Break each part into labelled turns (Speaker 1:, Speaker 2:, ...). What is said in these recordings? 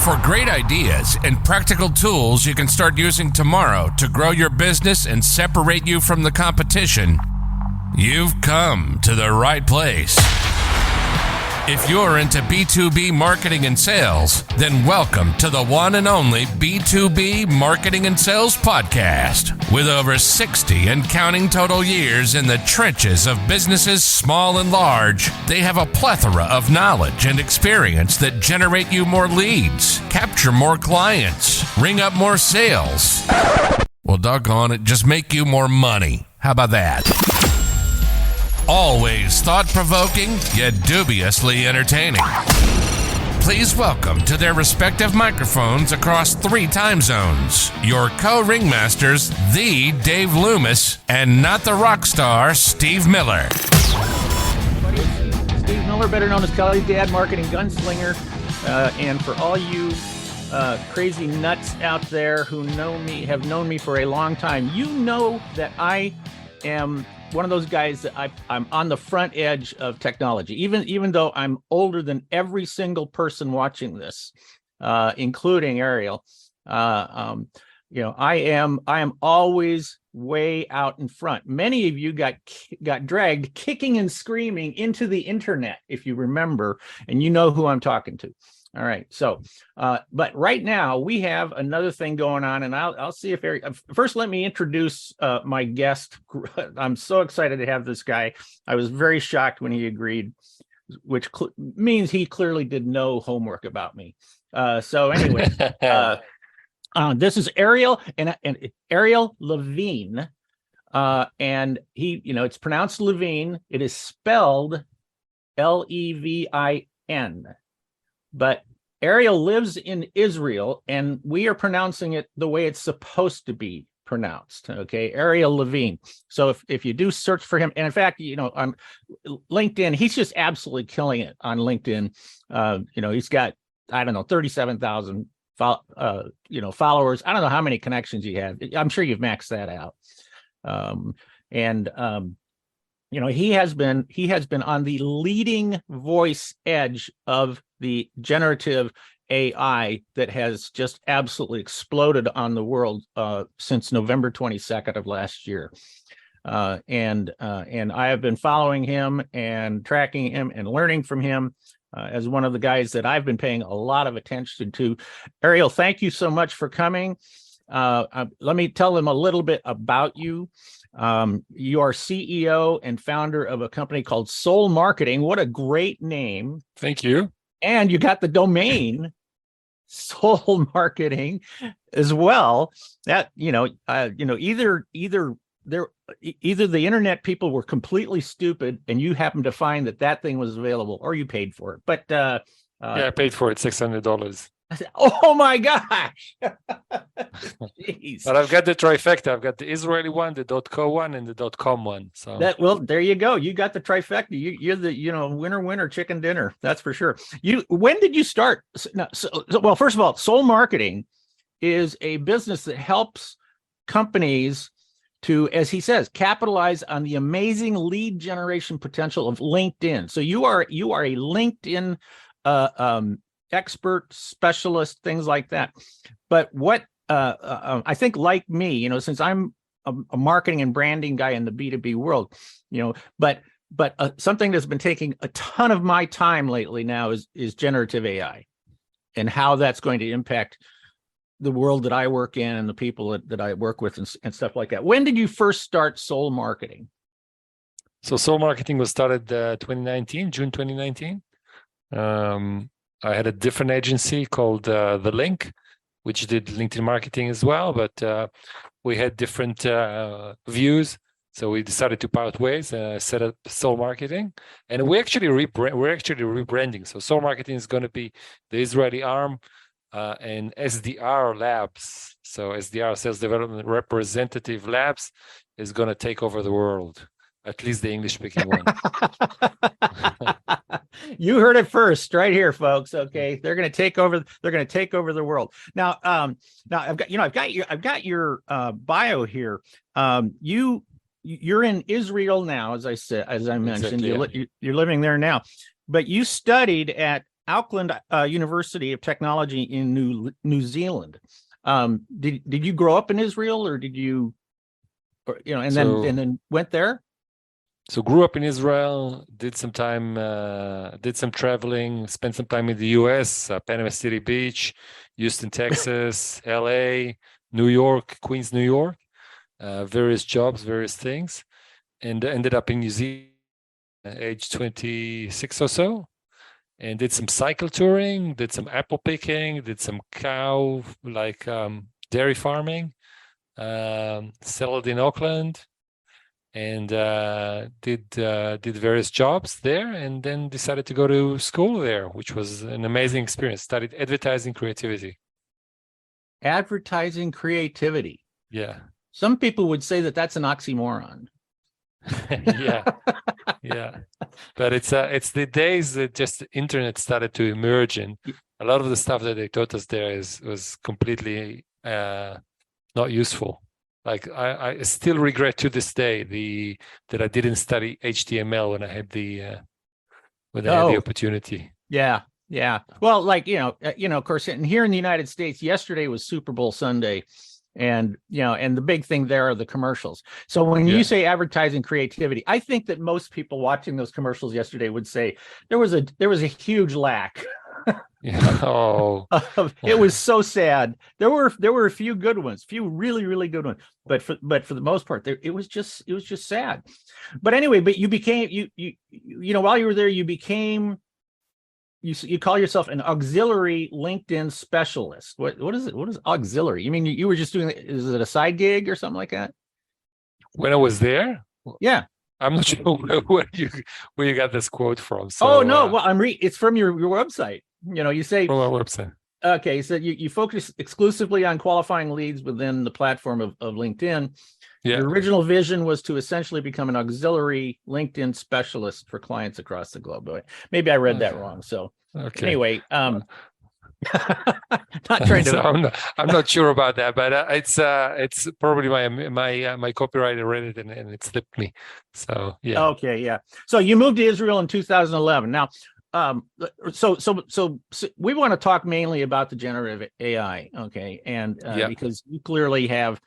Speaker 1: For great ideas and practical tools you can start using tomorrow to grow your business and separate you from the competition, you've come to the right place. If you're into B2B marketing and sales, then welcome to the one and only B2B Marketing and Sales Podcast. With over 60 and counting total years in the trenches of businesses small and large, they have a plethora of knowledge and experience that generate you more leads, capture more clients, ring up more sales. Well, doggone it, just make you more money. How about that? Always thought-provoking, yet dubiously entertaining. Please welcome to their respective microphones across 3 time zones, your co-ringmasters, the Dave Loomis, and not the rock star, Steve Miller.
Speaker 2: Steve Miller, better known as Kelly's Dad, marketing gunslinger. And for all you crazy nuts out there who have known me for a long time, you know that I am one of those guys that I'm on the front edge of technology, even though I'm older than every single person watching this, including Ariel. I am always way out in front. Many of you got dragged kicking and screaming into the internet, if you remember, and you know who I'm talking to. All right. So, but right now we have another thing going on, and I'll see if first, let me introduce my guest. I'm so excited to have this guy. I was very shocked when he agreed, which means he clearly did no homework about me. So anyway, this is Ariel and Ariel Levin. And he, it's pronounced Levine. It is spelled Levin. But Ariel lives in Israel, and we are pronouncing it the way it's supposed to be pronounced. Okay, Ariel Levin. So if you do search for him, and in fact, on LinkedIn, he's just absolutely killing it on LinkedIn. He's got 37,000 followers. I don't know how many connections you have. I'm sure you've maxed that out. He has been on the leading voice edge of the generative AI that has just absolutely exploded on the world since November 22nd of last year. And I have been following him and tracking him and learning from him as one of the guys that I've been paying a lot of attention to. Ariel, thank you so much for coming. Let me tell them a little bit about you. You are CEO and founder of a company called Soul Marketing. What a great name.
Speaker 3: Thank you.
Speaker 2: And you got the domain Soul Marketing as well. That, either the internet people were completely stupid and you happened to find that thing was available, or you paid for it. But
Speaker 3: yeah, I paid for it, $600.
Speaker 2: Oh my gosh. Jeez.
Speaker 3: But I've got the trifecta. I've got the Israeli one, the .co one, and the .com one. So
Speaker 2: there you go. You got the trifecta. You're the winner chicken dinner. That's for sure. When did you start? Well, first of all, Soul Marketing is a business that helps companies to, as he says, capitalize on the amazing lead generation potential of LinkedIn. So you are a LinkedIn expert, specialist, things like that. But what I think, like me, since I'm a marketing and branding guy in the B2B world, but something that's been taking a ton of my time lately now is generative AI and how that's going to impact the world that I work in and the people that I work with and stuff like that. When did you first start Soul Marketing?
Speaker 3: So Soul Marketing was started June 2019. I had a different agency called The Link, which did LinkedIn marketing as well, but we had different views. So we decided to part ways, set up Soul Marketing, and we're actually rebranding. So Soul Marketing is going to be the Israeli arm, and SDR Labs. So SDR, Sales Development Representative Labs, is going to take over the world. At least the English-speaking one.
Speaker 2: You heard it first, right here, folks. Okay, they're going to take over. They're going to take over the world. Now, I've got your bio here. You're in Israel now, as I mentioned.
Speaker 3: Exactly,
Speaker 2: you're living there now, but you studied at Auckland University of Technology in New Zealand. Did you grow up in Israel, or did you, and then went there?
Speaker 3: So grew up in Israel, did some traveling, spent some time in the US, Panama City Beach, Houston, Texas, LA, New York, Queens, New York, various jobs, various things, and ended up in New Zealand age 26 or so, and did some cycle touring, did some apple picking, did some cow, dairy farming, settled in Auckland, and did various jobs there, and then decided to go to school there, which was an amazing experience. Studied advertising creativity.
Speaker 2: Advertising creativity.
Speaker 3: Yeah.
Speaker 2: Some people would say that that's an oxymoron.
Speaker 3: yeah. But it's the days that just the internet started to emerge, and a lot of the stuff that they taught us there was completely not useful. Like I still regret to this day that I didn't study HTML when I had the opportunity.
Speaker 2: Yeah. Well, of course, and here in the United States, yesterday was Super Bowl Sunday, and the big thing there are the commercials. So when you say advertising creativity, I think that most people watching those commercials yesterday would say there was a huge lack. It was so sad. There were a few good ones, few really, really good ones, but for the most part, it was just sad. But anyway, you became while you were there, you became. You call yourself an auxiliary LinkedIn specialist. What is it? What is auxiliary? You mean you were just doing? Is it a side gig or something like that?
Speaker 3: When I was there,
Speaker 2: yeah.
Speaker 3: I'm not sure where you got this quote from. So,
Speaker 2: well, it's from your website. You say
Speaker 3: from our website.
Speaker 2: Okay, so you focus exclusively on qualifying leads within the platform of LinkedIn. Yeah. Your original vision was to essentially become an auxiliary LinkedIn specialist for clients across the globe. Maybe I read that wrong. So anyway, not trying to.
Speaker 3: So I'm not sure about that, but it's probably my copywriter read it and it slipped me. So yeah.
Speaker 2: Okay, yeah. So you moved to Israel in 2011. Now, so we want to talk mainly about the generative AI. Okay, and because you clearly have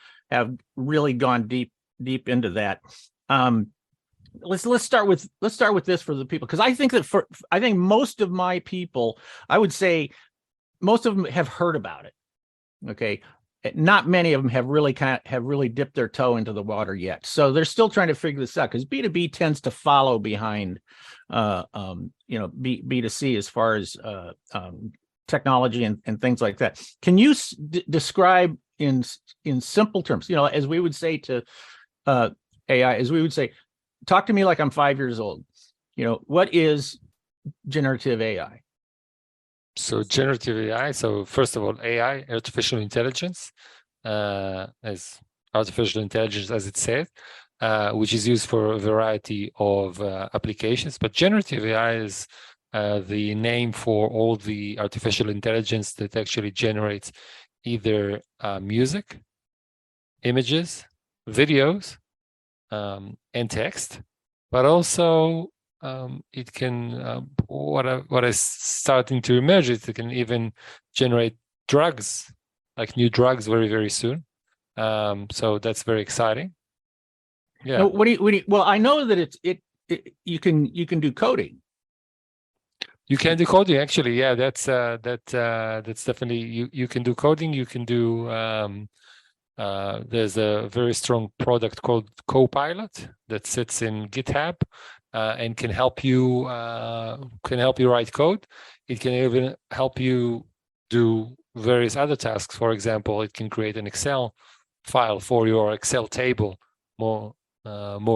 Speaker 2: really gone deep into that. Let's start with this for the people, because I think most of my people, I would say most of them have heard about it. Okay, not many of them have really dipped their toe into the water yet. So they're still trying to figure this out, because B2B tends to follow behind B2C as far as technology and things like that. Can you describe in simple terms, as we would say to AI, as we would say, talk to me like I'm 5 years old. What is generative AI?
Speaker 3: So generative AI. So first of all, AI, artificial intelligence, as artificial intelligence, as it said, which is used for a variety of applications. But generative AI is the name for all the artificial intelligence that actually generates either music, images, videos, and text, but also it can what is starting to emerge is it can even generate drugs, like new drugs, very, very soon. So that's very exciting. Yeah.
Speaker 2: Now, well, I know that you can do coding.
Speaker 3: You can do coding, actually. Yeah, that's definitely you can do coding. You can do. There's a very strong product called Copilot that sits in GitHub and can help you write code. It can even help you do various other tasks. For example, it can create an Excel file for your Excel table more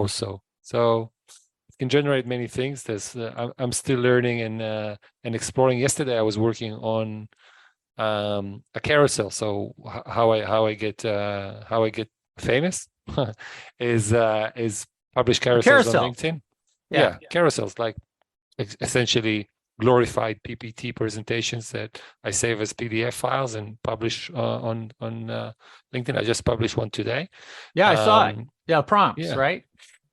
Speaker 3: so. So it can generate many things. I'm still learning and exploring. Yesterday I was working on a carousel. So how I get famous is publish carousels on LinkedIn. Yeah, carousels, like essentially glorified PPT presentations that I save as PDF files and publish on LinkedIn. I just published one today.
Speaker 2: Yeah, I saw it. Yeah, prompts, right?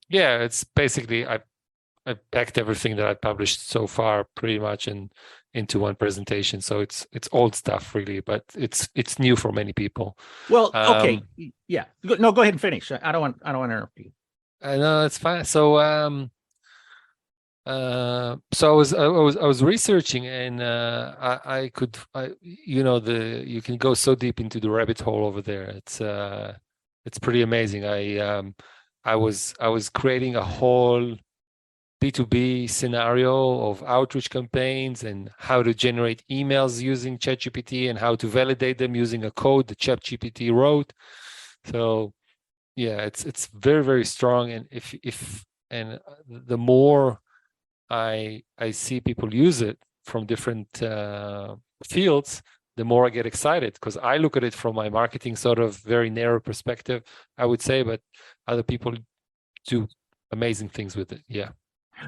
Speaker 3: Yeah, it's basically I packed everything that I published so far pretty much and into one presentation. So it's old stuff really, but it's new for many people.
Speaker 2: Well, okay, yeah. No, go ahead and finish. I don't want to interrupt you.
Speaker 3: I know it's fine. So I was researching, and you can go so deep into the rabbit hole over there. It's pretty amazing. I was creating a whole B2B scenario of outreach campaigns and how to generate emails using ChatGPT and how to validate them using a code that ChatGPT wrote. So yeah, it's very, very strong. And and the more I see people use it from different fields, the more I get excited, because I look at it from my marketing sort of very narrow perspective, I would say, but other people do amazing things with it. Yeah.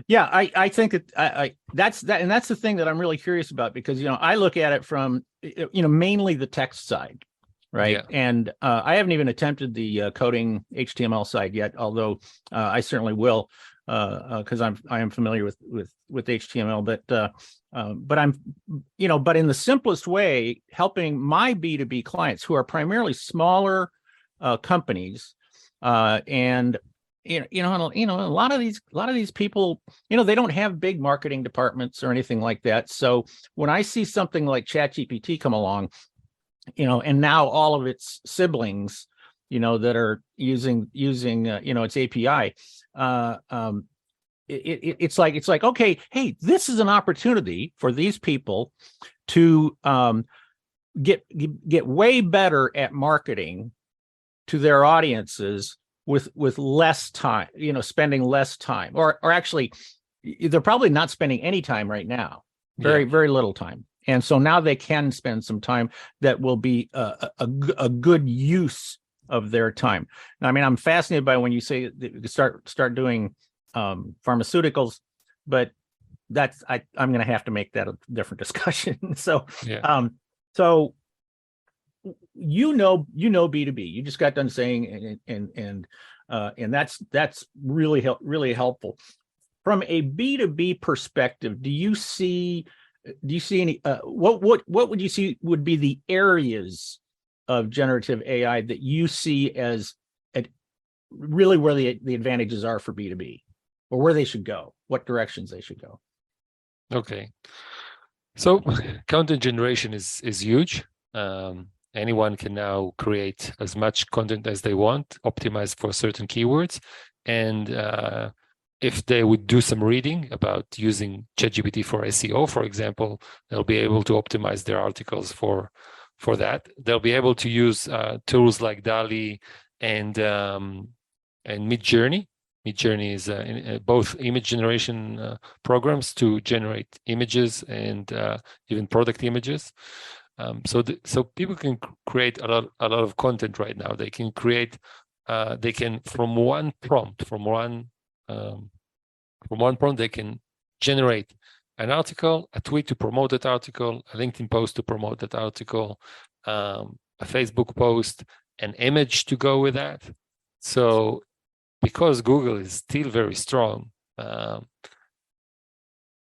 Speaker 2: Yeah, I think that's the thing that I'm really curious about, because I look at it from mainly the text side, right?
Speaker 3: Yeah.
Speaker 2: And I haven't even attempted the coding HTML side yet, although I certainly will, because I am familiar with HTML. But I'm but in the simplest way, helping my B2B clients, who are primarily smaller companies, and a lot of these people, they don't have big marketing departments or anything like that. So when I see something like ChatGPT come along, and now all of its siblings, that are using its API, it's like, okay, hey, this is an opportunity for these people to get way better at marketing to their audiences with less time, spending less time, or actually they're probably not spending any time right now, very little time. And so now they can spend some time that will be a good use of their time. Now, I mean, I'm fascinated by when you say start doing pharmaceuticals, but that's I'm going to have to make that a different discussion. So, so B2B. You just got done saying, and that's really helpful. From a B2B perspective, do you see any what would you see would be the areas of generative AI that you see as really where the advantages are for B2B, or where they should go, what directions they should go?
Speaker 3: Okay, so content generation is huge. Anyone can now create as much content as they want, optimized for certain keywords. And if they would do some reading about using ChatGPT for SEO, for example, they'll be able to optimize their articles for that. They'll be able to use tools like DALL-E and Midjourney. Midjourney is both image generation programs to generate images and even product images. So people can create a lot of content right now. They can create, they can from one prompt, they can generate an article, a tweet to promote that article, a LinkedIn post to promote that article, a Facebook post, an image to go with that. So because Google is still very strong,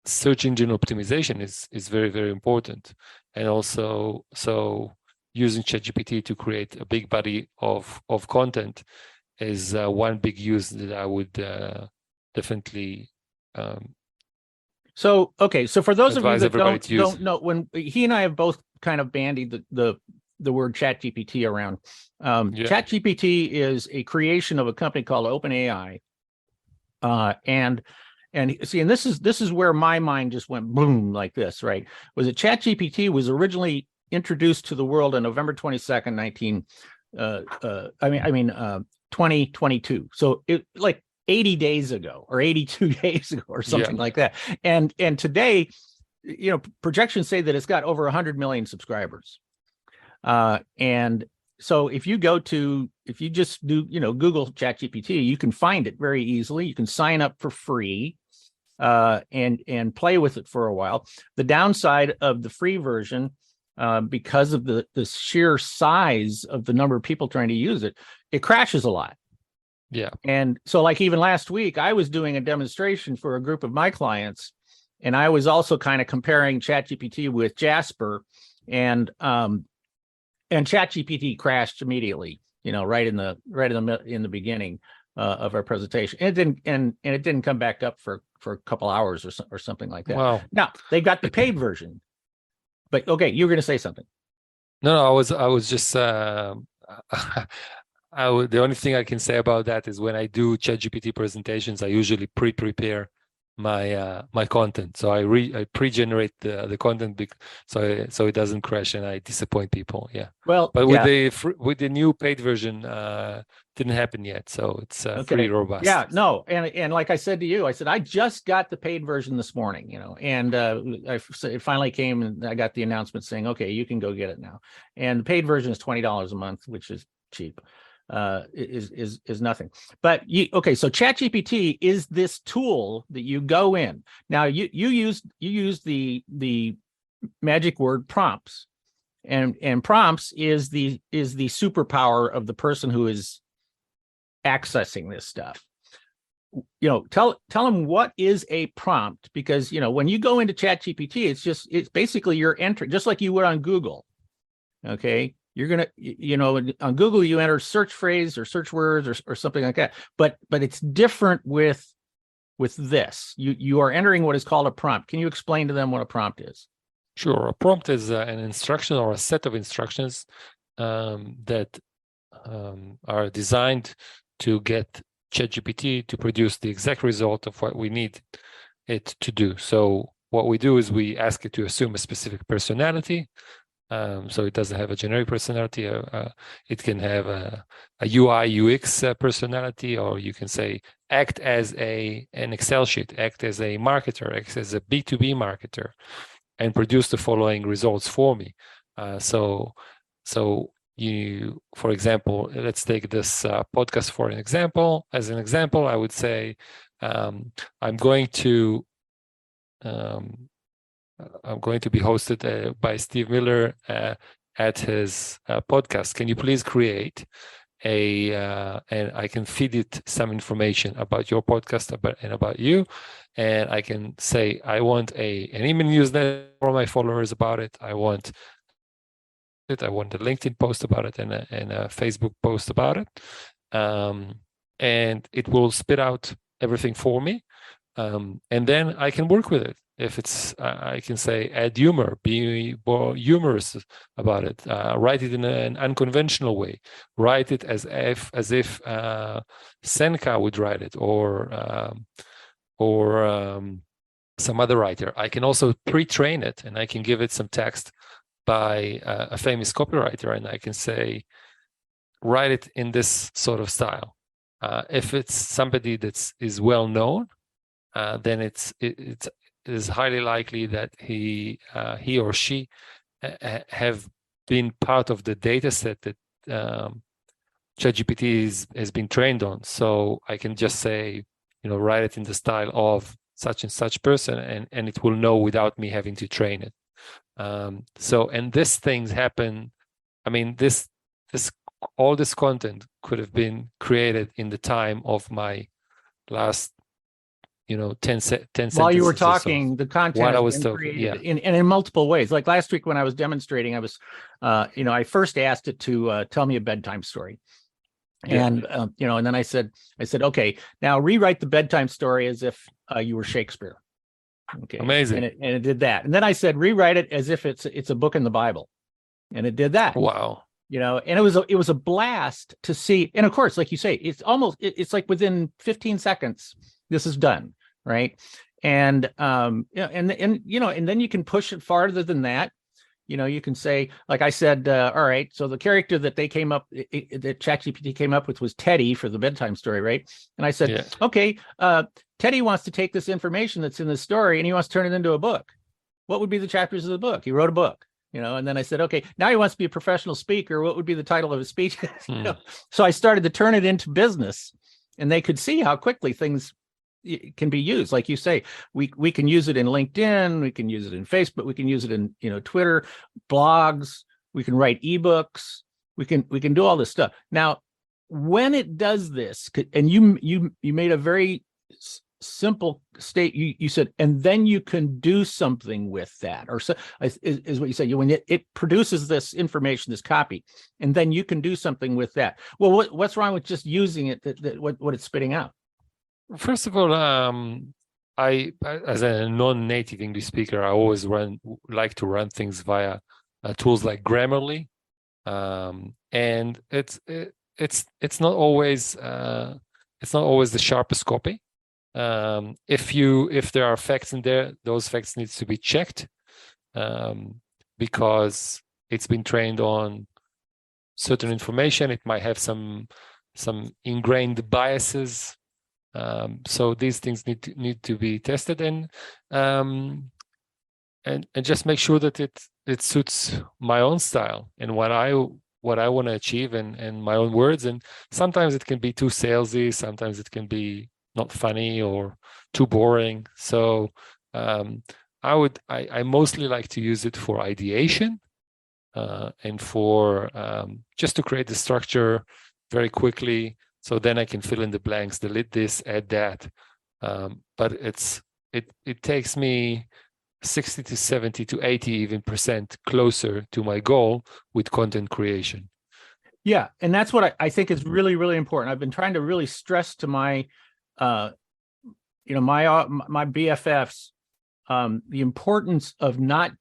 Speaker 3: search engine optimization is very, very important. And also, so using ChatGPT to create a big body of content is one big use that I would definitely.
Speaker 2: So for those of you that don't know, when he and I have both kind of bandied the word ChatGPT around, ChatGPT is a creation of a company called OpenAI, and this is where my mind just went boom like this, right? Was that ChatGPT was originally introduced to the world on November 22nd, 2022. So it like 80 days ago or 82 days ago or something like that. And today, projections say that it's got over 100 million subscribers. And so if you just do, Google ChatGPT, you can find it very easily. You can sign up for free and play with it for a while. The downside of the free version, because of the sheer size of the number of people trying to use it, it crashes a lot. Yeah. And so like even last week, I was doing a demonstration for a group of my clients, And I was also kind of comparing ChatGPT with Jasper, and ChatGPT crashed immediately, right in the beginning of our presentation. And it didn't come back up for a couple hours or something like that.
Speaker 3: Wow.
Speaker 2: Now they got the paid version, but okay, you were going to say something.
Speaker 3: No, I was just the only thing I can say about that is when I do ChatGPT presentations, I usually prepare my content. So I pre-generate the content so it doesn't crash and I disappoint people. Yeah.
Speaker 2: Well,
Speaker 3: but
Speaker 2: yeah.
Speaker 3: with the new paid version, didn't happen yet. So it's pretty robust.
Speaker 2: Yeah, no, and like I said to you, I said I just got the paid version this morning, and it finally came, and I got the announcement saying, okay, you can go get it now. And the paid version is $20 a month, which is cheap. Is nothing. But so ChatGPT is this tool that you go in. Now you use the magic word prompts, and prompts is the superpower of the person who is accessing this stuff. Tell them what is a prompt, because when you go into ChatGPT, it's basically you're entering, just like you would on Google. Okay, you're gonna on Google you enter search phrase or search words or something like that, but it's different with this. You are entering what is called a prompt. Can you explain to them what a prompt is?
Speaker 3: Sure. A prompt is an instruction or a set of instructions that are designed to get ChatGPT to produce the exact result of what we need it to do. So what we do is we ask it to assume a specific personality. So it doesn't have a generic personality. It can have a UI UX personality, or you can say act as an Excel sheet, act as a marketer, act as a B2B marketer, and produce the following results for me. So you, for example, let's take this podcast for an example. As an example, I would say I'm going to be hosted by Steve Miller at his podcast. Can you please create and I can feed it some information about your podcast and about you, and I can say I want an email newsletter for my followers about it. I want a LinkedIn post about it and a Facebook post about it, and it will spit out everything for me, and then I can work with it. If it's, I can say add humor, be more humorous about it, write it in an unconventional way, write it as if Seneca would write it, or some other writer. I can also pre-train it, and I can give it some text by a famous copywriter, and I can say, write it in this sort of style. If it's somebody that is well known, then it is highly likely that he or she have been part of the data set that ChatGPT has been trained on. So I can just say, write it in the style of such and such person, and it will know without me having to train it. And these things happen. I mean, all this content could have been created in the time of my last 10 sentences.
Speaker 2: While you were talking, the content
Speaker 3: has been
Speaker 2: created in multiple ways. Like last week when I was demonstrating, I was, I first asked it to tell me a bedtime story. And, and then I said, okay, now rewrite the bedtime story as if you were Shakespeare. Okay.
Speaker 3: Amazing.
Speaker 2: And it did that. And then I said, rewrite it as if it's a book in the Bible. And it did that.
Speaker 3: Wow.
Speaker 2: And it was a blast to see. And of course, like you say, it's like within 15 seconds, this is done. Right. And, and then you can push it farther than that. You can say, like I said, all right, so the character that that ChatGPT came up with was Teddy for the bedtime story. Right. And I said, okay, Teddy wants to take this information that's in the story and he wants to turn it into a book. What would be the chapters of the book? He wrote a book. And then I said, okay, now he wants to be a professional speaker. What would be the title of his speech? So I started to turn it into business, and they could see how quickly things can be used. Like you say, we can use it in LinkedIn, we can use it in Facebook, we can use it in Twitter, blogs, we can write ebooks, we can do all this stuff. Now, when it does this, and you made a very simple state. You said, and then you can do something with that, or so is what you said. When it produces this information, this copy, and then you can do something with that. Well, what's wrong with just using it? What it's spitting out?
Speaker 3: First of all, I as a non-native English speaker, I always like to run things via tools like Grammarly, and it's not always the sharpest copy. If there are facts in there, those facts needs to be checked, because it's been trained on certain information. It might have some ingrained biases. So these things need to be tested, and just make sure that it suits my own style and what I want to achieve, and my own words. And sometimes it can be too salesy, sometimes it can be not funny or too boring. So I mostly like to use it for ideation, and for just to create the structure very quickly. So then I can fill in the blanks, delete this, add that. But it takes me 60 to 70 to 80 even % closer to my goal with content creation.
Speaker 2: Yeah, and that's what I think is really, really important. I've been trying to really stress to my my BFFs the importance of not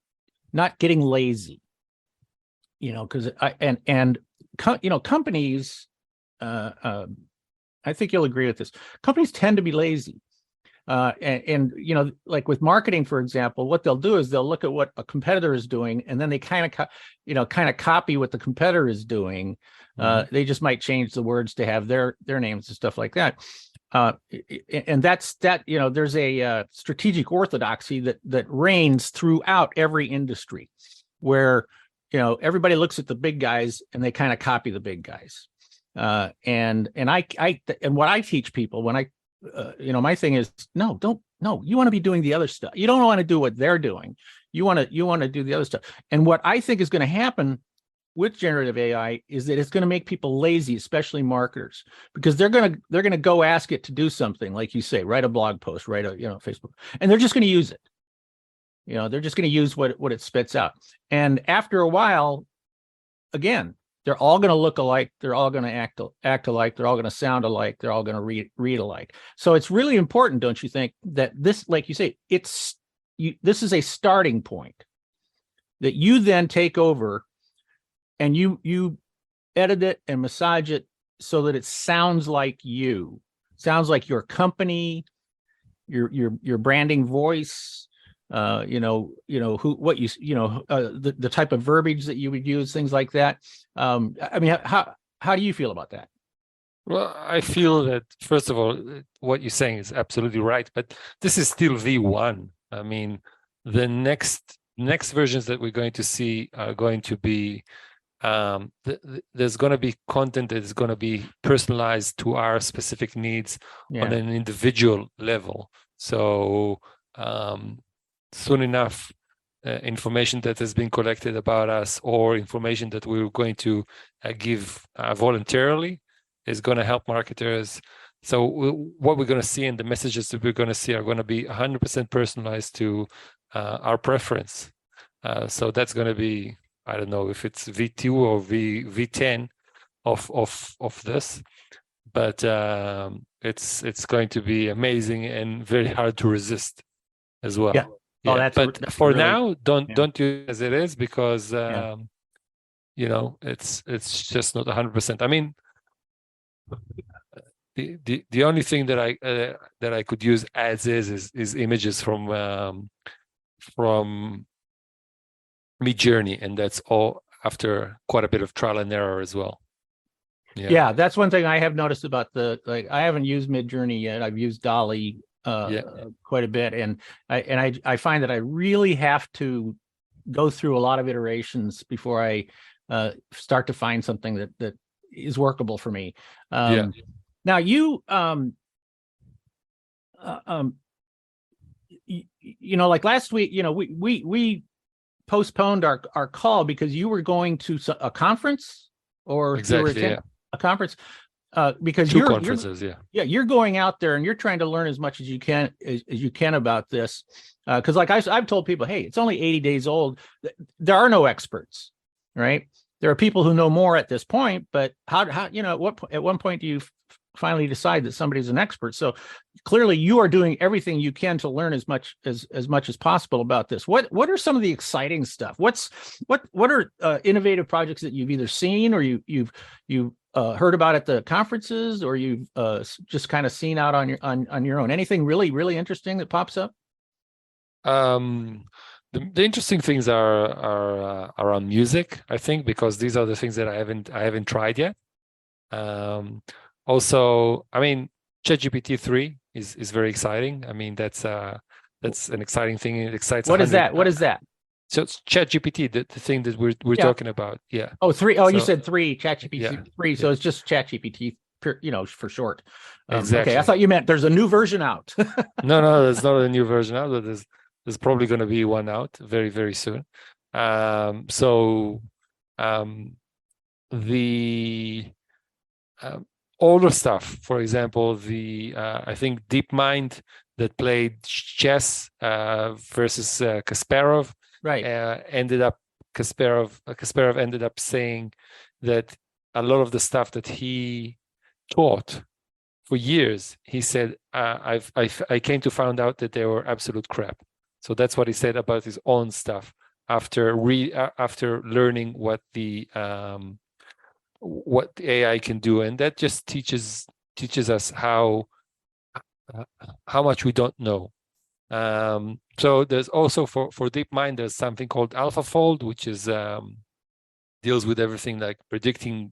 Speaker 2: getting lazy. Because companies. I think you'll agree with this. Companies tend to be lazy, and like with marketing, for example, what they'll do is they'll look at what a competitor is doing, and then they kind of copy what the competitor is doing. They just might change the words to have their names and stuff like that. And that's that. There's a strategic orthodoxy that reigns throughout every industry, where everybody looks at the big guys and they kind of copy the big guys. And what I teach people when I, my thing is, you want to be doing the other stuff. You don't want to do what they're doing. You want to do the other stuff. And what I think is going to happen with generative AI is that it's going to make people lazy, especially marketers, because they're going to go ask it to do something, like you say, write a blog post, write a, Facebook, and they're just going to use it. They're just going to use what it spits out. And after a while, again, they're all going to look alike. They're all going to act alike. They're all going to sound alike. They're all going to read alike. So it's really important, don't you think, that this, like you say, this is a starting point that you then take over, and you edit it and massage it so that it sounds like you, sounds like your company, your branding voice. The type of verbiage that you would use, things like that. How do you feel about that?
Speaker 3: Well, I feel that, first of all, what you're saying is absolutely right, but this is still V1. I mean, the next versions that we're going to see are going to be, there's going to be content that is going to be personalized to our specific needs on an individual level. So soon enough, information that has been collected about us, or information that we're going to give voluntarily, is going to help marketers. So what we're going to see, and the messages that we're going to see, are going to be 100% personalized to our preference. So that's going to be, I don't know if it's V2 or V10 of this, but it's going to be amazing and very hard to resist as well.
Speaker 2: Yeah.
Speaker 3: Yeah, but for really, now, don't do it as it is, because it's just not 100%. I mean, the only thing that I could use as is images from Midjourney, and that's all after quite a bit of trial and error as well.
Speaker 2: Yeah, that's one thing I have noticed about I haven't used Midjourney yet. I've used DALL-E quite a bit, and I find that I really have to go through a lot of iterations before I start to find something that is workable for me. Now you like last week, we postponed our call because you were going to a conference, or
Speaker 3: exactly,
Speaker 2: a conference. because
Speaker 3: Two conferences,
Speaker 2: you're going out there and you're trying to learn as much as you can about this. Because like I've told people, hey, it's only 80 days old. There are no experts, right? There are people who know more at this point, but how at one point do you finally decide that somebody's an expert? So clearly you are doing everything you can to learn as much as possible about this. What are some of the exciting stuff? What are innovative projects that you've either seen or you've heard about at the conferences, or you've just kind of seen out on your own? Anything really interesting that pops up?
Speaker 3: The interesting things are around music, I think, because these are the things that I haven't tried yet. Also, I mean, ChatGPT 3 is very exciting. I mean, that's an exciting thing. It excites.
Speaker 2: What is that? What is that?
Speaker 3: So it's ChatGPT, the thing that we're talking about. Yeah.
Speaker 2: Oh, 3. Oh, so, you said 3, ChatGPT 3. So it's just ChatGPT, for short.
Speaker 3: Exactly.
Speaker 2: Okay, I thought you meant there's a new version out.
Speaker 3: No, there's not a new version out. But there's probably going to be one out very, very soon. The older stuff, for example, I think DeepMind that played chess versus Kasparov,
Speaker 2: right?
Speaker 3: Kasparov ended up saying that a lot of the stuff that he taught for years, he said, I came to find out that they were absolute crap. So that's what he said about his own stuff after learning what the AI can do, and that just teaches us how much we don't know. So there's also for DeepMind, there's something called AlphaFold, which is deals with everything like predicting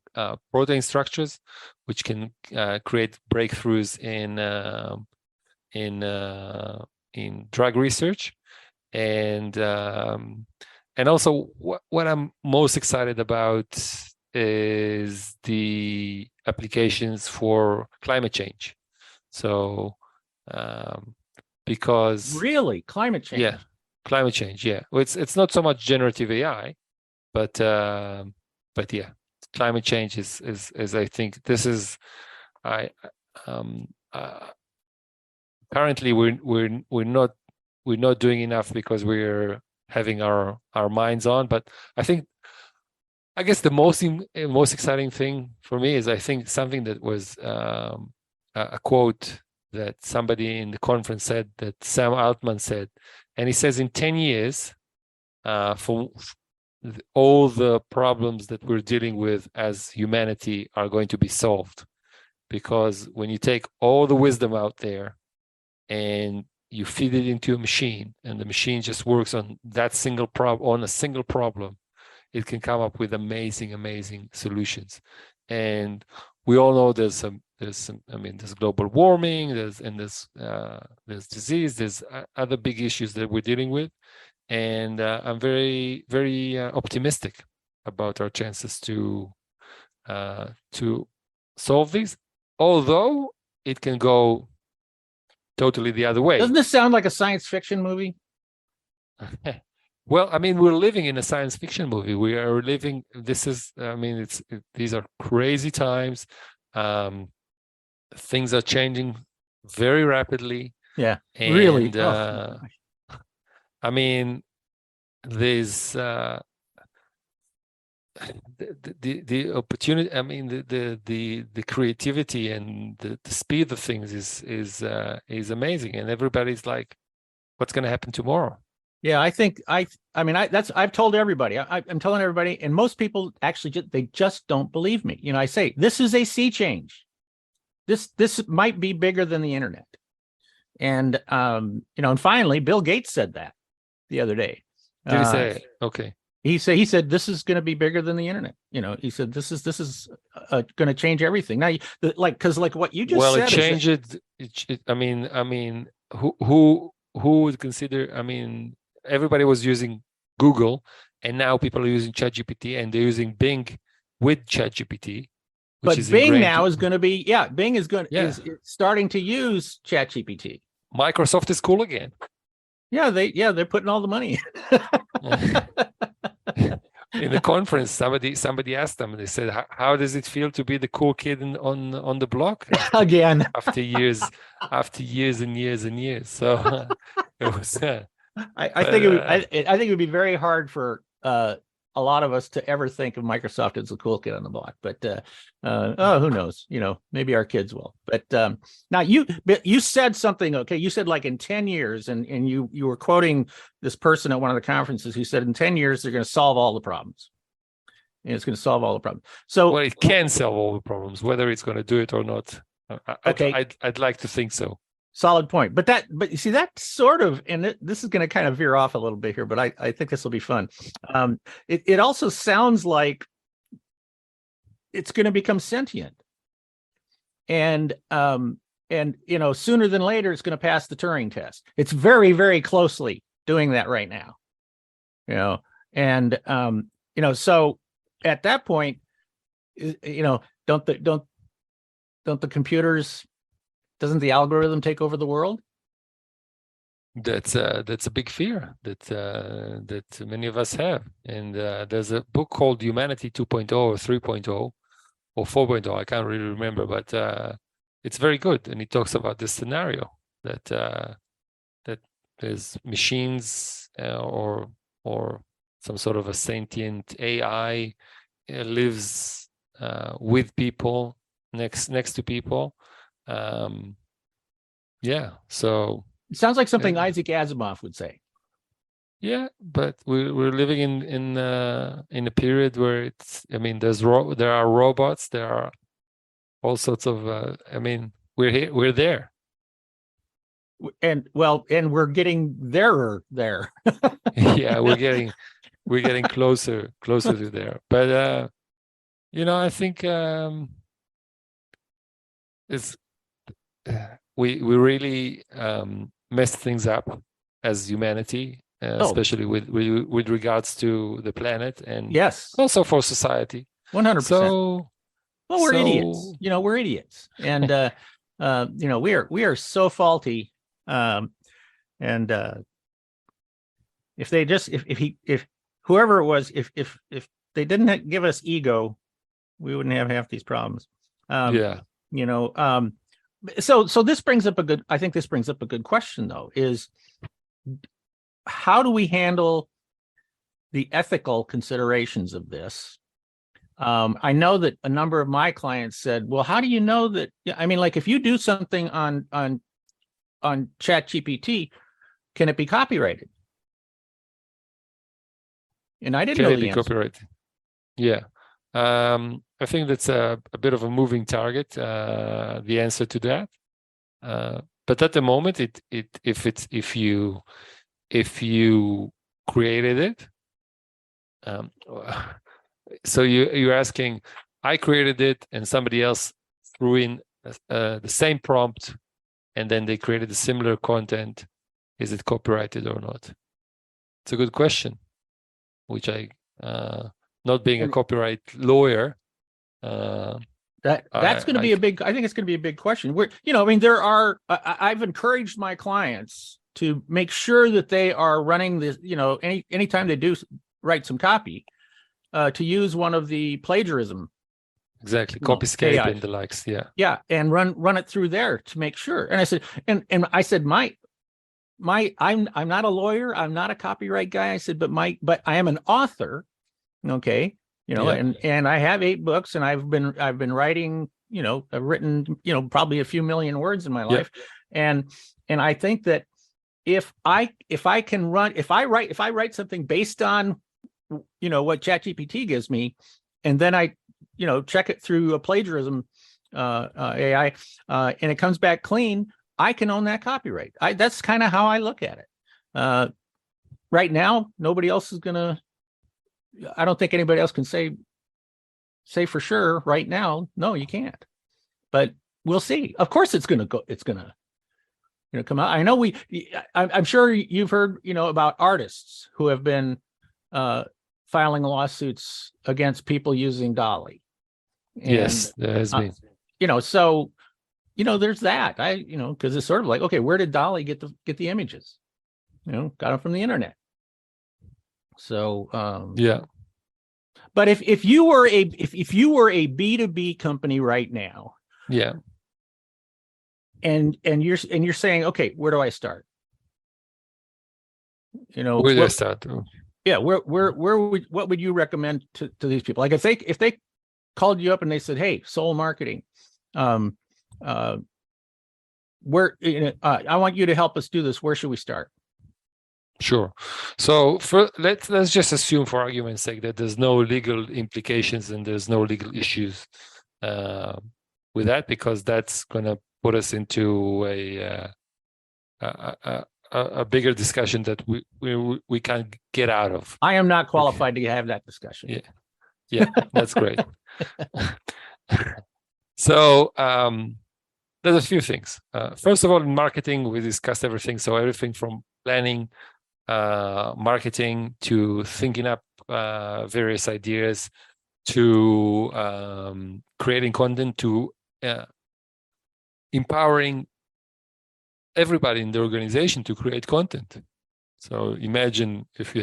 Speaker 3: protein structures, which can create breakthroughs in drug research. And also what I'm most excited about is the applications for climate change. So because
Speaker 2: really climate change.
Speaker 3: Yeah, climate change. Yeah, well, it's not so much generative AI, but yeah, climate change is I think this is currently we're not doing enough because we're having our minds on. But I guess the most exciting thing for me is I think something that was a quote that somebody in the conference said, that Sam Altman said, and he says in 10 years, for all the problems that we're dealing with as humanity are going to be solved, because when you take all the wisdom out there and you feed it into a machine, and the machine just works on that single problem, it can come up with amazing solutions. And we all know there's global warming, there's disease, there's other big issues that we're dealing with, and I'm very, very optimistic about our chances to solve these. Although it can go totally the other way.
Speaker 2: Doesn't this sound like a science fiction movie?
Speaker 3: Well, I mean, we're living in a science fiction movie. We are living. These are crazy times. Things are changing very rapidly.
Speaker 2: Yeah,
Speaker 3: and,
Speaker 2: really.
Speaker 3: I mean, there's the opportunity. I mean, the creativity and the speed of things is amazing, and everybody's like, "What's going to happen tomorrow?"
Speaker 2: Yeah, I think I've told everybody. I'm telling everybody, and most people actually they just don't believe me. I say this is a sea change. This might be bigger than the internet, and and finally, Bill Gates said that the other day.
Speaker 3: Did he say it? Okay.
Speaker 2: He said this is going to be bigger than the internet. He said this is going to change everything. Now, because what you just said.
Speaker 3: Well, it changed. I mean, who would consider? I mean, everybody was using Google, and now people are using ChatGPT, and they're using Bing with ChatGPT.
Speaker 2: But Bing now is going to be Bing is starting to use ChatGPT.
Speaker 3: Microsoft is cool again.
Speaker 2: Yeah, they're putting all the money in.
Speaker 3: in the conference, somebody asked them, and they said, "How does it feel to be the cool kid on the block
Speaker 2: Again?
Speaker 3: after years and years and years?" So it was.
Speaker 2: I think I think it would be very hard for a lot of us to ever think of Microsoft as the cool kid on the block, but who knows? Maybe our kids will. But now you said something. Okay, you said like in 10 years, and you were quoting this person at one of the conferences who said in 10 years they're going to solve all the problems. And it's going to solve all the problems. So,
Speaker 3: well, it can solve all the problems, whether it's going to do it or not. I'd like to think so.
Speaker 2: Solid point. But you see, that sort of, and this is going to kind of veer off a little bit here, but I think this will be fun. It also sounds like it's going to become sentient, and sooner than later it's going to pass the Turing test. It's very, very closely doing that right now. So at that point, don't the computers, doesn't the algorithm take over the world?
Speaker 3: That's a big fear that many of us have. And there's a book called Humanity 2.0 or 3.0 or 4.0. I can't really remember, but it's very good. And it talks about this scenario that there's machines or some sort of a sentient AI lives with people, next to people. So
Speaker 2: it sounds like something Isaac Asimov would say.
Speaker 3: Yeah, but we're living in a period where there are robots, there are all sorts of we're there.
Speaker 2: And we're getting there.
Speaker 3: Yeah, we're getting closer to there. But I think it's we really messed things up as humanity, especially with regards to the planet, and
Speaker 2: yes,
Speaker 3: also for society.
Speaker 2: 100%.
Speaker 3: So,
Speaker 2: we're idiots. We're idiots, and we are so faulty. And if whoever it was, if they didn't give us ego, we wouldn't have half these problems. So this brings up I think this brings up a good question, though, is how do we handle the ethical considerations of this? I know that a number of my clients said, well, how do you know that? I mean, like if you do something on ChatGPT, can it be copyrighted? And I didn't know the answer.
Speaker 3: Copyrighted? Yeah. I think that's a bit of a moving target, the answer to that. But at the moment, if you created it, so you're asking, I created it and somebody else threw in the same prompt, and then they created a similar content. Is it copyrighted or not? It's a good question, which I, not being a copyright lawyer,
Speaker 2: that's going to be a big. I think it's going to be a big question. There are. I've encouraged my clients to make sure that they are running this. Anytime they do write some copy, to use one of the plagiarism.
Speaker 3: Exactly, Copyscape and the likes.
Speaker 2: Yeah, and run it through there to make sure. And I said, I'm not a lawyer. I'm not a copyright guy. I said, but I am an author. Okay. And I have 8 books, and I've been writing, I've written, probably a few million words in my life. And I think that if I write something based on, what ChatGPT gives me, and then I, check it through a plagiarism AI, and it comes back clean, I can own that copyright. That's kind of how I look at it. Right now, nobody else is gonna. I don't think anybody else can say for sure right now. No, you can't. But we'll see. Of course, it's gonna go. It's gonna, come out. I know I'm sure you've heard, about artists who have been filing lawsuits against people using DALL-E. And,
Speaker 3: yes, there has been.
Speaker 2: So, there's that. Because it's sort of like, okay, where did DALL-E get the images? Got them from the internet. So But if you were a B2B company right now,
Speaker 3: Yeah.
Speaker 2: and you're saying, okay, where do I start? You know,
Speaker 3: Where do I start?
Speaker 2: Yeah, what would you recommend to these people? Like if they called you up and they said, "Hey, soul marketing, where I want you to help us do this. Where should we start?"
Speaker 3: Sure. So let's just assume, for argument's sake, that there's no legal implications and there's no legal issues with that, because that's going to put us into a bigger discussion that we can't get out of.
Speaker 2: I am not qualified to have that discussion.
Speaker 3: Yeah, that's great. So there's a few things. First of all, in marketing, we discussed everything. So everything from planning, marketing, to thinking up various ideas, to creating content, to empowering everybody in the organization to create content. So imagine if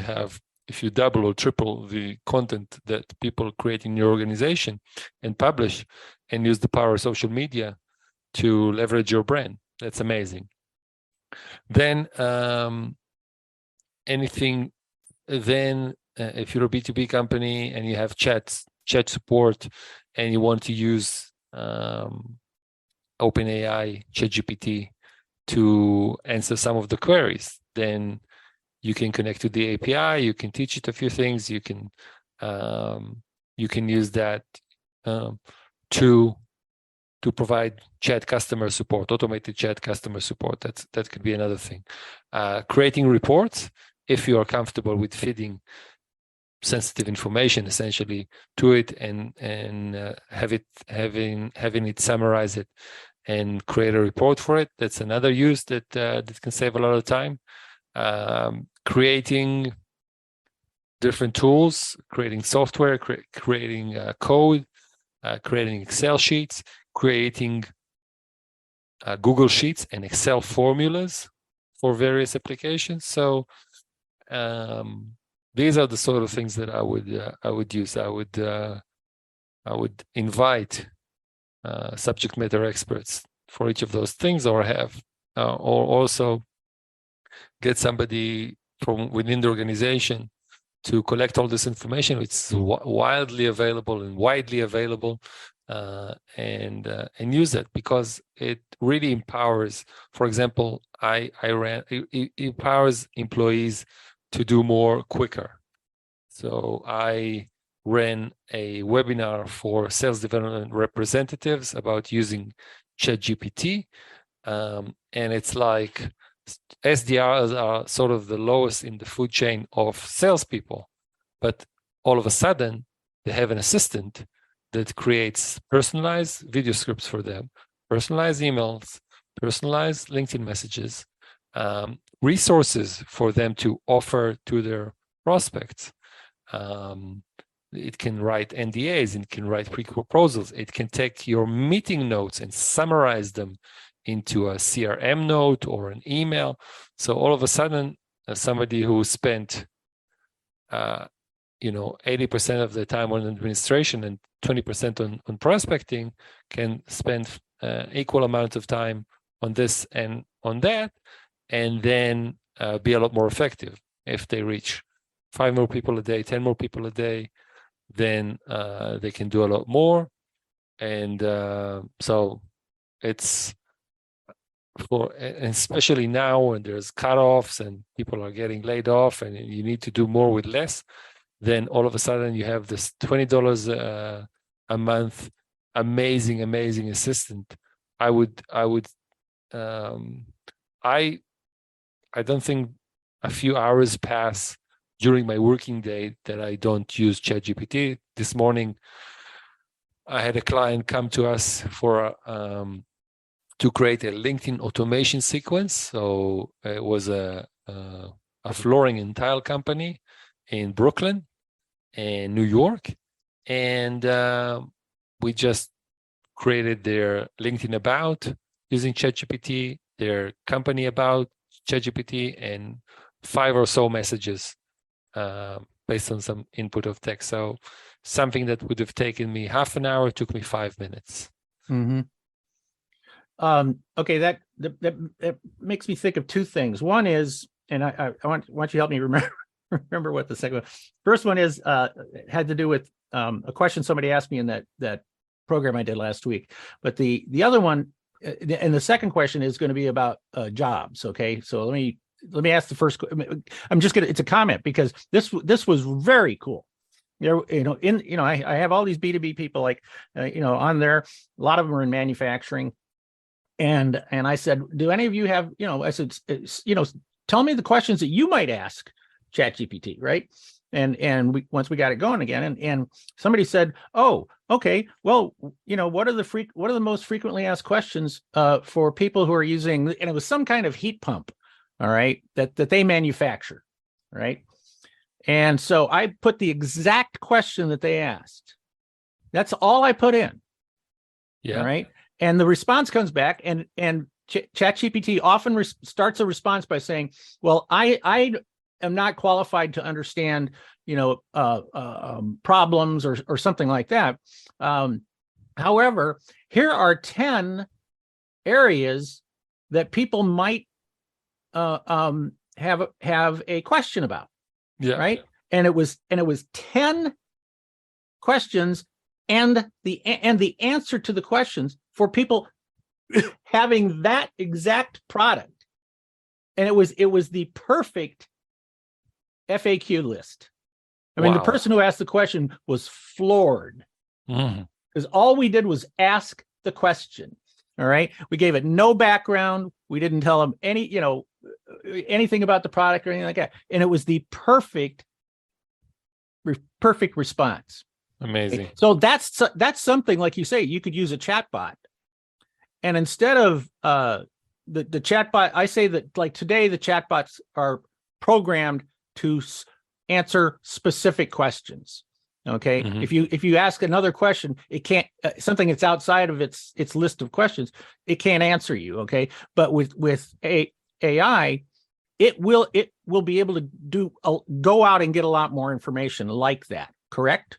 Speaker 3: you double or triple the content that people create in your organization and publish, and use the power of social media to leverage your brand. That's amazing. Then if you're a B2B company and you have chat support, and you want to use OpenAI, ChatGPT to answer some of the queries, then you can connect to the API. You can teach it a few things. You can use that to provide chat customer support, automated chat customer support. That could be another thing. Creating reports, if you are comfortable with feeding sensitive information essentially to it, and having it summarize it and create a report for it. That's another use that can save a lot of time. Creating different tools, creating software, creating code, creating Excel sheets, creating Google Sheets and Excel formulas for various applications. So these are the sort of things that I would use. I would invite subject matter experts for each of those things, or also get somebody from within the organization to collect all this information. It's widely available, and use it, because it really empowers. For example, it empowers employees to do more quicker. So I ran a webinar for sales development representatives about using ChatGPT, and it's like SDRs are sort of the lowest in the food chain of salespeople, but all of a sudden they have an assistant that creates personalized video scripts for them, personalized emails, personalized LinkedIn messages, resources for them to offer to their prospects. It can write NDAs, it can write pre-proposals, it can take your meeting notes and summarize them into a CRM note or an email. So all of a sudden, somebody who spent 80% of the time on administration and 20% on prospecting can spend equal amount of time on this and on that, and then be a lot more effective. If they reach 5 more people a day, 10 more people a day, then they can do a lot more. And so it's especially now when there's cutoffs and people are getting laid off and you need to do more with less, then all of a sudden you have this $20 a month amazing assistant. I don't think a few hours pass during my working day that I don't use ChatGPT. This morning, I had a client come to us for to create a LinkedIn automation sequence. So it was a flooring and tile company in Brooklyn and New York, and we just created their LinkedIn about using ChatGPT, their company about ChatGPT, and 5 or so messages based on some input of text. So something that would have taken me half an hour took me 5 minutes.
Speaker 2: Mm-hmm. Okay, that makes me think of two things. One is, and I want you to help me remember what the second one. First one is had to do with a question somebody asked me in that program I did last week. But the other one, and the second question is going to be about jobs. Okay, so let me ask the first. It's a comment because this was very cool. I have all these B2B people on there. A lot of them are in manufacturing. And I said, do any of you have, I said, tell me the questions that you might ask ChatGPT, right? And once we got it going again, and somebody said, oh, okay, well, what are the most frequently asked questions for people who are using, and it was some kind of heat pump, all right, that they manufacture, right? And so I put the exact question that they asked. That's all I put in.
Speaker 3: Yeah.
Speaker 2: All right. And the response comes back, and ChatGPT often starts a response by saying, well, I am not qualified to understand, problems or something like that. However, here are 10 areas that people might have a question about.
Speaker 3: Yeah.
Speaker 2: Right. And it was 10 questions and the answer to the questions for people having that exact product. And it was the perfect FAQ list. I mean, the person who asked the question was floored because all we did was ask the question. All right. We gave it no background. We didn't tell them anything about the product or anything like that. And it was the perfect response.
Speaker 3: Amazing.
Speaker 2: So that's something, like you say, you could use a chatbot. And instead of the chatbot, I say that like today, the chatbots are programmed to answer specific questions. Okay. Mm-hmm. If you ask another question, it can't, something that's outside of its list of questions, it can't answer you. Okay. But with AI, it will be able to go out and get a lot more information like that. Correct?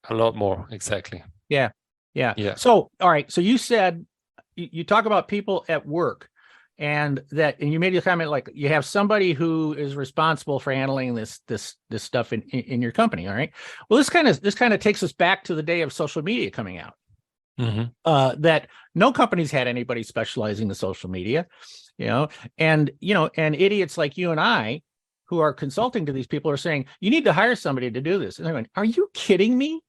Speaker 3: A lot more. Exactly.
Speaker 2: Yeah. So, all right. So you said, you talk about people at work, and you made a comment like you have somebody who is responsible for handling this stuff in your company. All right. Well, this kind of takes us back to the day of social media coming out. Mm-hmm. That no company's had anybody specializing in social media, and idiots like you and I who are consulting to these people are saying, you need to hire somebody to do this. And they're going, are you kidding me?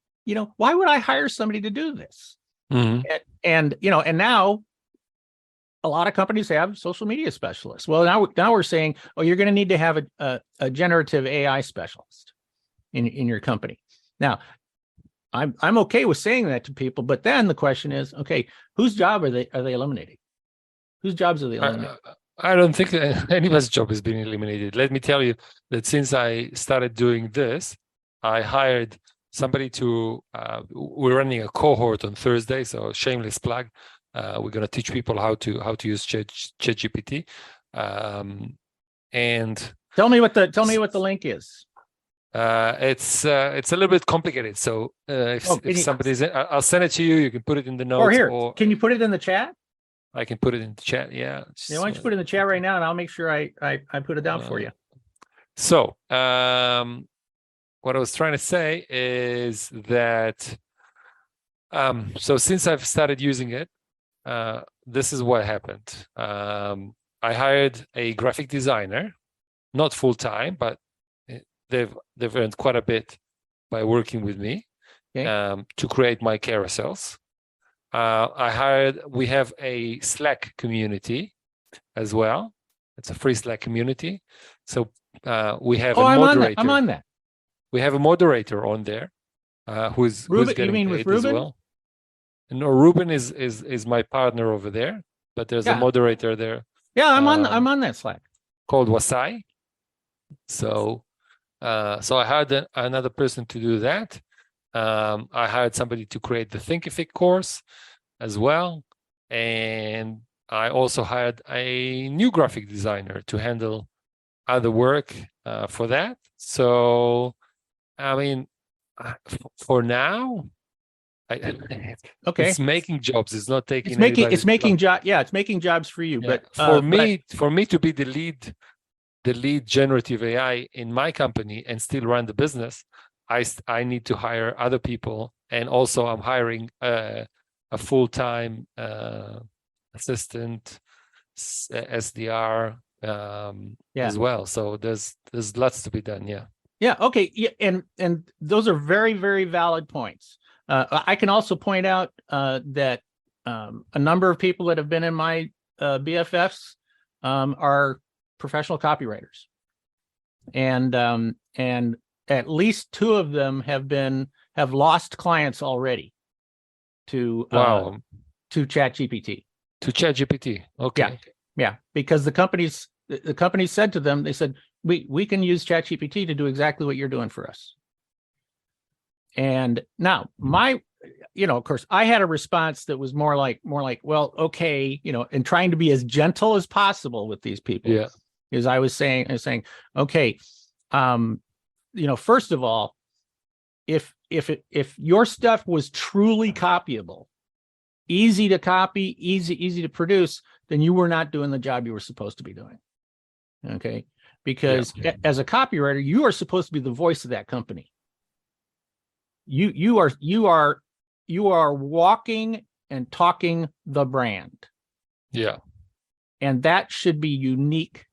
Speaker 2: Why would I hire somebody to do this? Mm-hmm. And now a lot of companies have social media specialists. Well, now we're saying, oh, you're going to need to have a generative AI specialist in your company. Now, I'm okay with saying that to people, but then the question is, okay, whose job are they eliminating? Whose jobs are they eliminating?
Speaker 3: I don't think anybody's job is being eliminated. Let me tell you that since I started doing this, I hired somebody we're running a cohort on Thursday, so shameless plug. We're going to teach people how to use ChatGPT. And
Speaker 2: tell me what the link is.
Speaker 3: It's a little bit complicated. So if somebody's I'll send it to you. You can put it in the notes.
Speaker 2: Or can you put it in the chat?
Speaker 3: I can put it in the chat. Yeah.
Speaker 2: Why don't you put it in the chat right now, and I'll make sure I put it down for you.
Speaker 3: So what I was trying to say is that so since I've started using it, this is what happened. I hired a graphic designer, not full time, but they've earned quite a bit by working with me to create my carousels. We have a Slack community as well. It's a free Slack community. So we have a moderator.
Speaker 2: I'm on that.
Speaker 3: We have a moderator on there who's getting paid as well. No, Ruben is my partner over there, but there's a moderator there.
Speaker 2: Yeah, I'm on that Slack.
Speaker 3: Called Wasai. So I hired another person to do that. I hired somebody to create the Thinkific course as well, and I also hired a new graphic designer to handle other work for that. So, I mean, for now,
Speaker 2: Okay.
Speaker 3: it's making jobs. It's not taking
Speaker 2: It's making
Speaker 3: job.
Speaker 2: it's making jobs for you.
Speaker 3: Yeah.
Speaker 2: But
Speaker 3: For me to be the lead generative AI in my company and still run the business, I need to hire other people, and also I'm hiring a full-time assistant, SDR as well. So there's lots to be done. Yeah.
Speaker 2: Yeah. Okay. Yeah. And those are very, very valid points. I can also point out that a number of people that have been in my BFFs are professional copywriters, and at least two of them have lost clients already to ChatGPT.
Speaker 3: To ChatGPT. Okay.
Speaker 2: Yeah. Because the companies said to them, they said, we can use ChatGPT to do exactly what you're doing for us. And now of course, I had a response that was more like, well, okay, and trying to be as gentle as possible with these people.
Speaker 3: Yeah.
Speaker 2: Is I was saying, okay, first of all, if your stuff was truly copyable, easy to copy, easy to produce, then you were not doing the job you were supposed to be doing. Okay, because as a copywriter, you are supposed to be the voice of that company. You are walking and talking the brand.
Speaker 3: Yeah.
Speaker 2: And that should be unique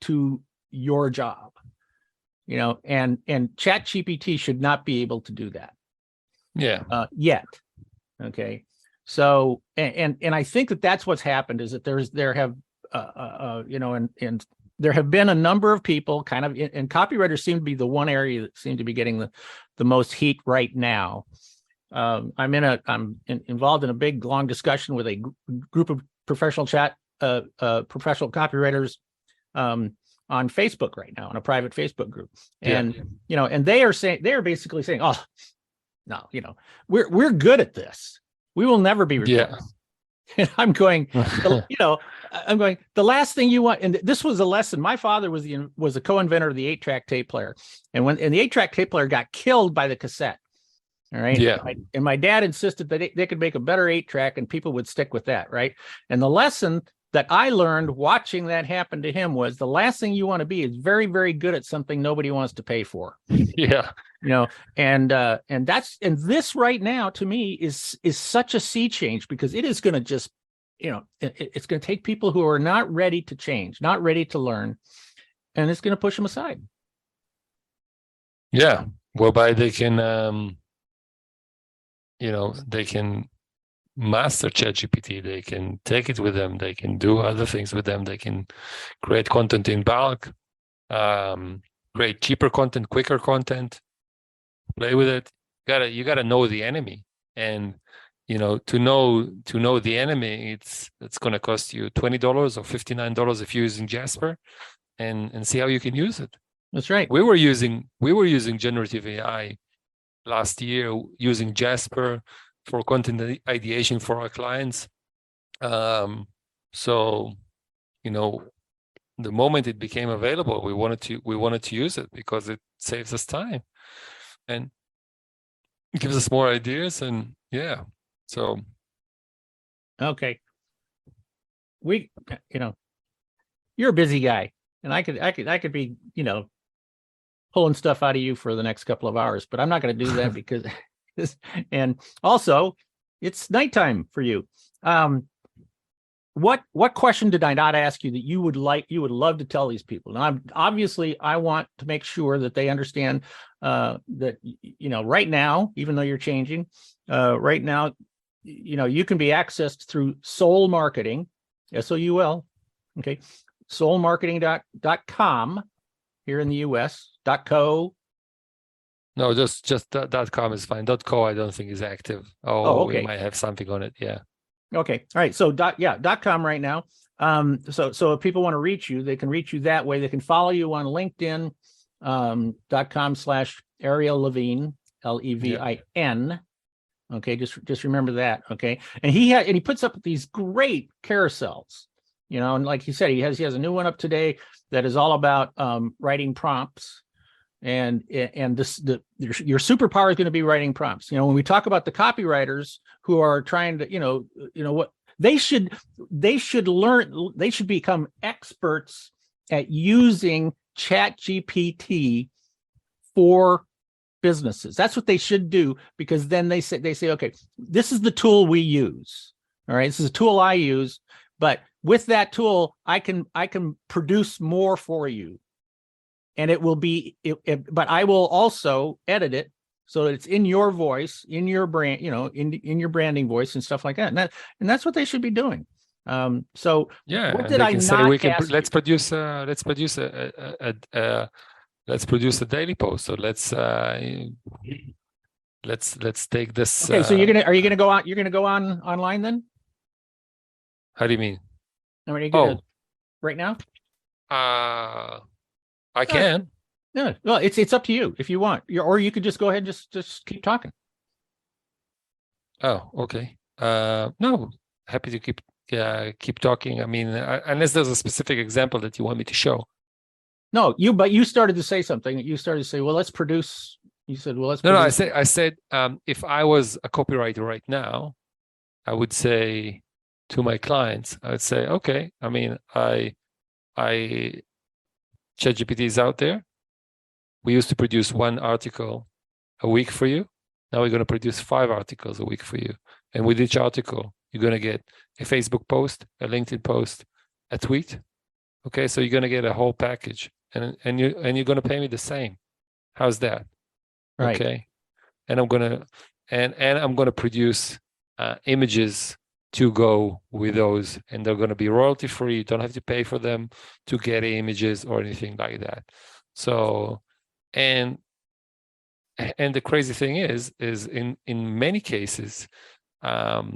Speaker 2: to your job. And ChatGPT should not be able to do that.
Speaker 3: Yeah.
Speaker 2: Yet. Okay. So, and I think that's what's happened, is that there have been a number of people kind of, and copywriters seem to be the one area that seem to be getting the most heat right now. I'm involved in a big, long discussion with a group of professional copywriters on Facebook right now, in a private Facebook group. And, and they're basically saying, oh, no, we're good at this. We will never be replaced.
Speaker 3: Yeah.
Speaker 2: And I'm going, the last thing you want, and this was a lesson. My father was a co-inventor of the 8-track tape player. And the 8-track tape player got killed by the cassette. All right.
Speaker 3: Yeah.
Speaker 2: And my dad insisted that they could make a better 8-track and people would stick with that. Right. And the lesson that I learned watching that happen to him was, the last thing you want to be is very, very good at something nobody wants to pay for.
Speaker 3: Yeah.
Speaker 2: And this right now to me is such a sea change, because it is going to just, it's going to take people who are not ready to change, not ready to learn, and it's going to push them aside.
Speaker 3: Yeah. Whereby they can, they can master ChatGPT, they can take it with them, they can do other things with them, they can create content in bulk, create cheaper content, quicker content, play with it. You gotta know the enemy, and to know the enemy, it's gonna cost you $20 or $59 if you're using Jasper, and see how you can use it.
Speaker 2: That's right.
Speaker 3: We were using generative AI last year, using Jasper for content ideation for our clients. So, the moment it became available, we wanted to use it, because it saves us time and gives us more ideas. And so.
Speaker 2: Okay. You're a busy guy, and I could be, pulling stuff out of you for the next couple of hours, but I'm not going to do that because, and also it's nighttime for you. What question did I not ask you that you would love to tell these people? Now, I want to make sure that they understand that, right now, even though you're changing, right now, you can be accessed through Soul Marketing, SOUL, okay, soulmarketing.com here in the US, .co.
Speaker 3: No, just .com is fine. .co I don't think is active. Okay. We might have something on it. Yeah.
Speaker 2: Okay. All right. So .com right now. So if people want to reach you, they can reach you that way. They can follow you on LinkedIn, .com/Ariel Levin, Levin. Okay. Just remember that. Okay. And he puts up these great carousels, you know, and like he said, he has a new one up today that is all about writing prompts. And your superpower is going to be writing prompts. You know, when we talk about the copywriters who are trying to, what they should learn, they should become experts at using ChatGPT for businesses. That's what they should do, because then they say, okay, this is the tool we use. All right, this is a tool I use, but with that tool, I can produce more for you, and it will be. But I will also edit it so that it's in your voice, in your brand, in your branding voice and stuff like that. And that's what they should be doing. So
Speaker 3: yeah,
Speaker 2: what did I
Speaker 3: say
Speaker 2: not
Speaker 3: we can
Speaker 2: ask
Speaker 3: let's
Speaker 2: you?
Speaker 3: produce a daily post. So let's take this.
Speaker 2: Okay, so are you gonna go on? You're gonna go on online then?
Speaker 3: How do you mean?
Speaker 2: I mean, are you gonna right now?
Speaker 3: I can.
Speaker 2: Yeah. Well, it's up to you if you want. Or you could just go ahead and just keep talking.
Speaker 3: Oh, okay. No, happy to keep talking. I mean, unless there's a specific example that you want me to show.
Speaker 2: No, but you started to say something. You started to say, well, let's produce. You said, well, let's
Speaker 3: No,
Speaker 2: produce.
Speaker 3: I said, if I was a copywriter right now, I would say to my clients, I would say, okay, I mean, ChatGPT is out there. We used to produce 1 article a week for you. Now we're going to produce 5 articles a week for you. And with each article, you're going to get a Facebook post, a LinkedIn post, a tweet. Okay, so you're going to get a whole package, and you're going to pay me the same. How's that?
Speaker 2: Right.
Speaker 3: Okay, and I'm going to produce images to go with those, and they're going to be royalty free. You don't have to pay for them to get images or anything like that. So, and the crazy thing is in many cases, the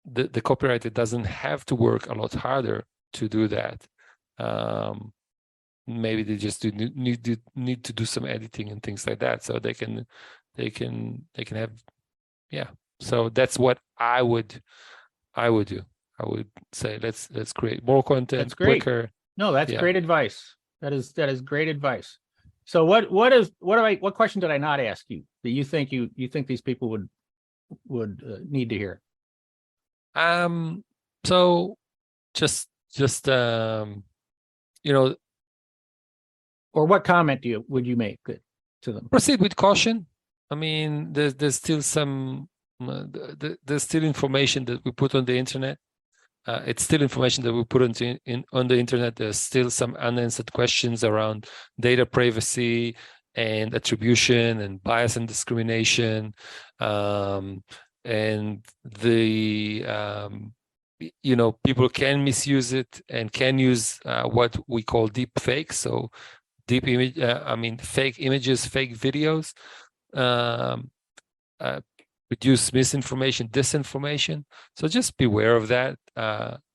Speaker 3: copywriter doesn't have to work a lot harder to do that. Maybe they just need to do some editing and things like that, so they can have, yeah. So that's what I would do. I would say let's create more content.
Speaker 2: That's great.
Speaker 3: Quicker.
Speaker 2: No, that's great advice. That is great advice. So what question did I not ask you that you think these people would need to hear?
Speaker 3: So just
Speaker 2: or what comment would you make to them?
Speaker 3: Proceed with caution. I mean, there's still some there's still information that we put on the internet. It's still information that we put on the internet. There's still some unanswered questions around data privacy and attribution and bias and discrimination, and people can misuse it and can use what we call deep fakes. So deep image, fake images, fake videos, produce misinformation, disinformation. So just beware of that.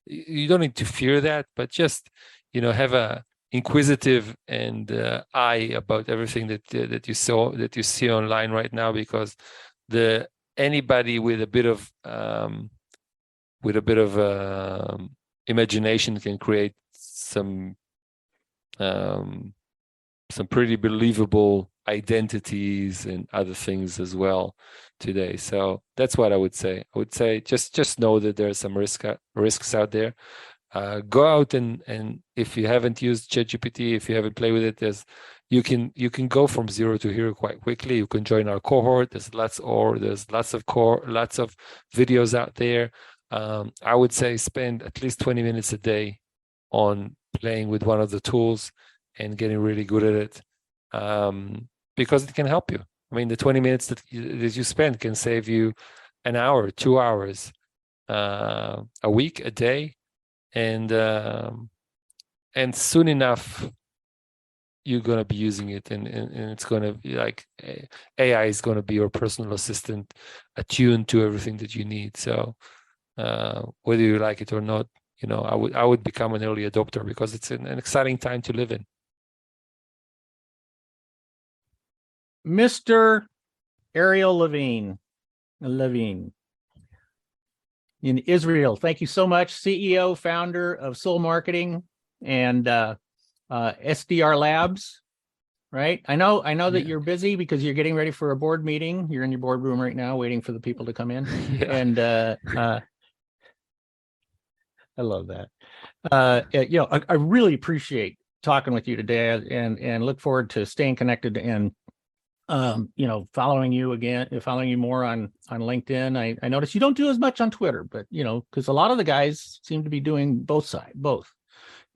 Speaker 3: You don't need to fear that, but just have a inquisitive and eye about everything that you see online right now, because anybody with a bit of imagination can create some pretty believable identities and other things as well today. So that's what I would say. I would say just know that there are some risks out there. Go out and if you haven't used ChatGPT, if you haven't played with it, you can go from zero to hero quite quickly. You can join our cohort. There's lots of videos out there. I would say spend at least 20 minutes a day on playing with one of the tools and getting really good at it, because it can help you. I mean, the 20 minutes that you spend can save you an hour, 2 hours, a week, a day, and soon enough you're going to be using it, and it's going to be like AI is going to be your personal assistant, attuned to everything that you need. So whether you like it or not, I would become an early adopter, because it's an exciting time to live in.
Speaker 2: Mr. Ariel Levin. in Israel. Thank you so much, CEO, founder of Soul Marketing and SDR Labs. Right? I know that you're busy because you're getting ready for a board meeting. You're in your boardroom right now, waiting for the people to come in. And I love that. I really appreciate talking with you today, and look forward to staying connected and following you more on LinkedIn. I notice you don't do as much on Twitter, but because a lot of the guys seem to be doing both.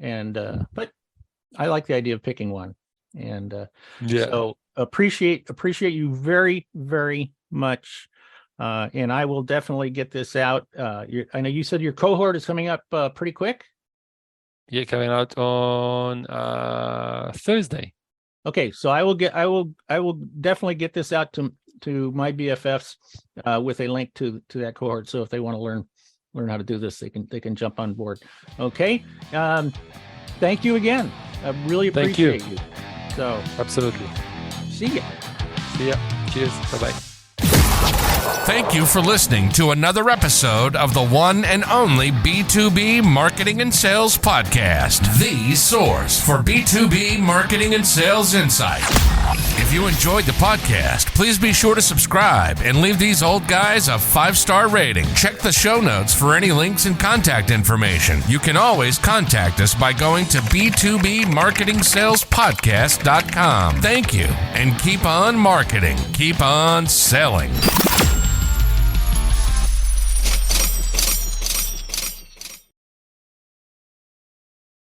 Speaker 2: And but I like the idea of picking one. And so appreciate you very, very much. And I will definitely get this out. I know you said your cohort is coming up pretty quick.
Speaker 3: Yeah, coming out on Thursday. Okay,
Speaker 2: so I will definitely get this out to my BFFs with a link to that cohort. So if they want to learn how to do this, they can jump on board. Okay. Thank you again. I really appreciate you. So
Speaker 3: absolutely.
Speaker 2: See ya.
Speaker 3: Cheers. Bye-bye.
Speaker 1: Thank you for listening to another episode of the one and only B2B Marketing and Sales Podcast, the source for B2B marketing and sales insight. If you enjoyed the podcast, please be sure to subscribe and leave these old guys a 5-star rating. Check the show notes for any links and contact information. You can always contact us by going to b2bmarketingsalespodcast.com. Thank you, and keep on marketing, keep on selling.